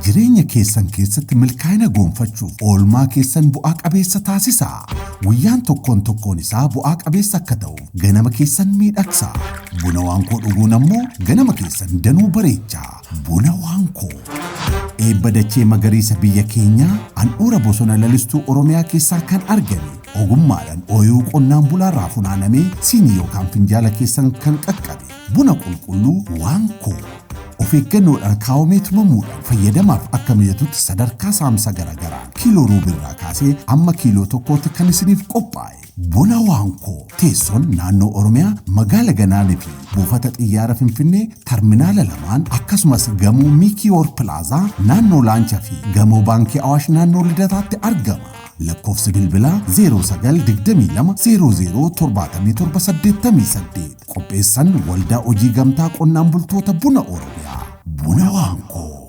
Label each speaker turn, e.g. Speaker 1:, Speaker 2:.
Speaker 1: jireenya keessan keessatti milkaa'ina gonfachuuf oolmaa keessan bu'aa qabeessa taasisaa. Guyyaan tokkoon isaa bu'aa qabeessa akka ta'uuf ganama keessan miidhagsaa. Buna waankoo dhuguun ammoo ganama keessan danuu bareechaa. Buna waankoo. Eebba dachee magariisa biyya keenyaa handhuura bosona lalistuu Oromiyaa keessaa kan argame. Ogummaadhaan ooyiruu qonnaan bulaarraa funaanamee siinii yookaan finjaala keessan kan qaqqabe. Buna qulqulluu waankoo. Of eeggannoodhaan kaawwamee tumamuudhaan fayyadamaaf akka mijatutti sadarkaa saamsa garaagaraa kiiloo ruubirraa kaasee amma kiiloo tokkootti kan isiniif qophaa'e. Buna waankoo teessoon naannoo Oromiyaa magaala Ganaanee fi buufata xiyyaara Finfinnee terminaala lamaan akkasumas gamoo Miikiyoor Pilaazaa naannoo Laanchaa fi gamoo Baankii Awaash naannoo Lidataatti argama. Lakkoofsi bilbilaa 0922007788 qopheessan waldaa hojii gamtaa qonnaan bultoota buna Oromiyaa. Buna waankoo.